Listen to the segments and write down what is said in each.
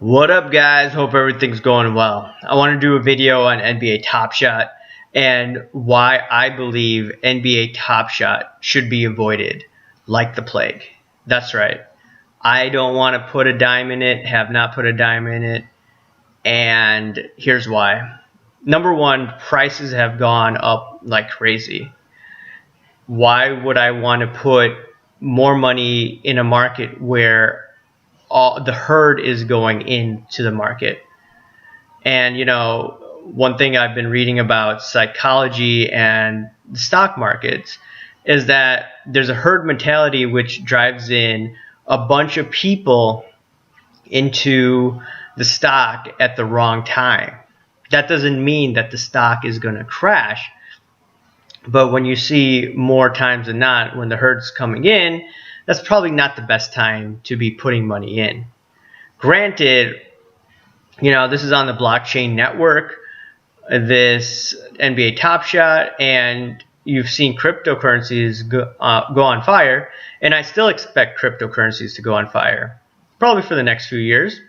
What up, guys? Hope everything's going well. I want to do a video on NBA Top Shot and why I believe NBA Top Shot should be avoided like the plague. That's right. I don't want to put a dime in it, have not put a dime in it, and here's why. Number one, prices have gone up like crazy. Why would I want to put more money in a market where the herd is going into the market? And one thing I've been reading about psychology and the stock markets is that there's a herd mentality which drives in a bunch of people into the stock at the wrong time. That doesn't mean that the stock is going to crash, but when you see more times than not when the herd's coming in, that's probably not the best time to be putting money in. Granted, this is on the blockchain network, this NBA Top Shot, and you've seen cryptocurrencies go on fire, and I still expect cryptocurrencies to go on fire, probably for the next few years.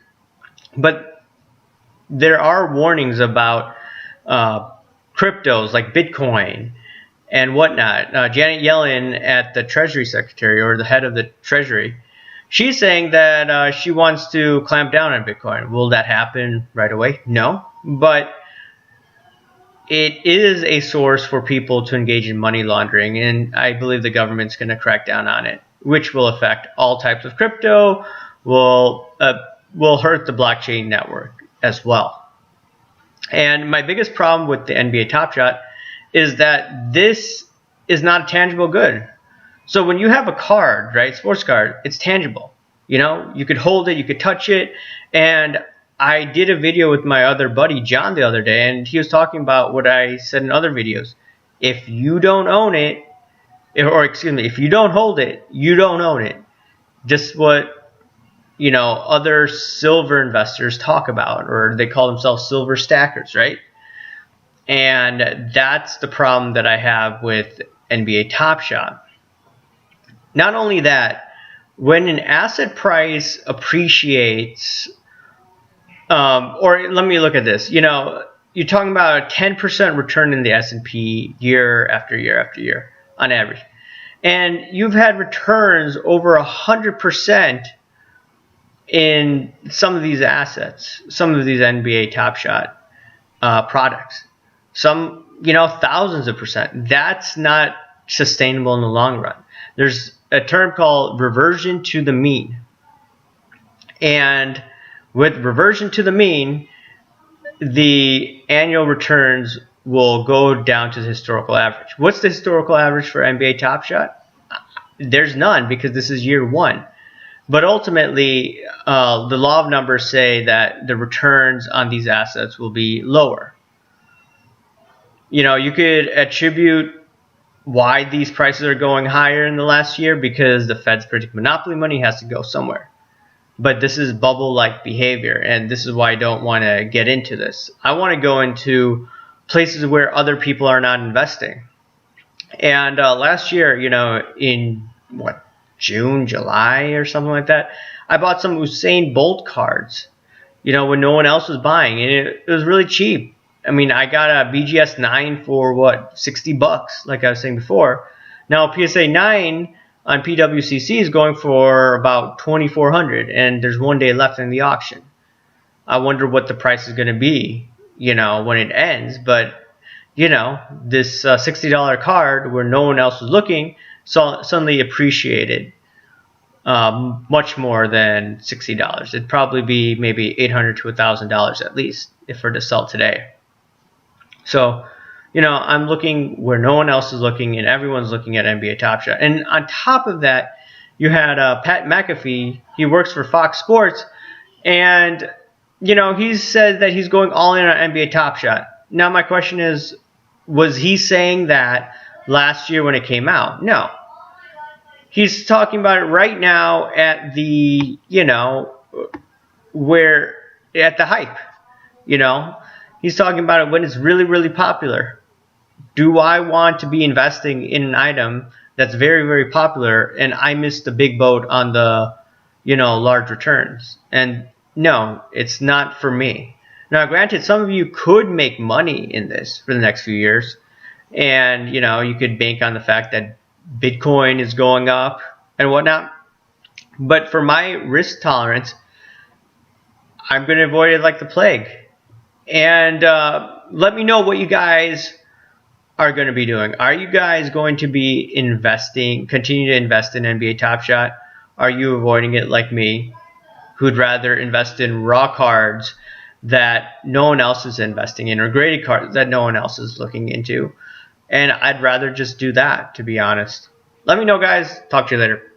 But there are warnings about cryptos like Bitcoin and whatnot. Janet Yellen, at the Treasury Secretary, or the head of the Treasury, she's saying that she wants to clamp down on Bitcoin. Will that happen right away? No. But it is a source for people to engage in money laundering, and I believe the government's going to crack down on it, which will affect all types of crypto, will hurt the blockchain network as well. And my biggest problem with the NBA Top Shot is that this is not a tangible good. So when you have a card, right, sports card, it's tangible. You could hold it, you could touch it. And I did a video with my other buddy, John, the other day, and he was talking about what I said in other videos. If you don't own it, if you don't hold it, you don't own it. Just what, other silver investors talk about, or they call themselves silver stackers, right? And that's the problem that I have with NBA Top Shot. Not only that, when an asset price appreciates, or let me look at this. You're talking about a 10% return in the S&P year after year after year on average, and you've had returns over 100% in some of these assets, some of these NBA Top Shot products. Some, thousands of percent. That's not sustainable in the long run. There's a term called reversion to the mean. And with reversion to the mean, the annual returns will go down to the historical average. What's the historical average for NBA Top Shot? There's none, because this is year one. But ultimately, the law of numbers say that the returns on these assets will be lower. You could attribute why these prices are going higher in the last year because the Fed's printing monopoly money has to go somewhere. But this is bubble-like behavior, and this is why I don't want to get into this. I want to go into places where other people are not investing. And last year, in June, July, or something like that, I bought some Usain Bolt cards, when no one else was buying, and it was really cheap. I mean, I got a BGS 9 for $60, like I was saying before. Now, PSA 9 on PWCC is going for about $2,400, and there's one day left in the auction. I wonder what the price is going to be, when it ends. But, this $60 card where no one else was looking suddenly appreciated much more than $60. It'd probably be maybe $800 to $1,000 at least if we're to sell today. So, I'm looking where no one else is looking, and everyone's looking at NBA Top Shot. And on top of that, you had Pat McAfee. He works for Fox Sports, and he said that he's going all in on NBA Top Shot. Now, my question is, was he saying that last year when it came out? No. He's talking about it right now at the, where at the hype, He's talking about it when it's really, really popular. Do I want to be investing in an item that's very, very popular and I missed the big boat on the, large returns? And No, it's not for me. Now, granted, some of you could make money in this for the next few years, and you could bank on the fact that Bitcoin is going up and whatnot. But for my risk tolerance, I'm going to avoid it like the plague. And let me know what you guys are going to be doing. Are you guys going to be continue to invest in NBA Top Shot? Are you avoiding it like me, who'd rather invest in raw cards that no one else is investing in, or graded cards that no one else is looking into? And I'd rather just do that, to be honest. Let me know, guys. Talk to you later.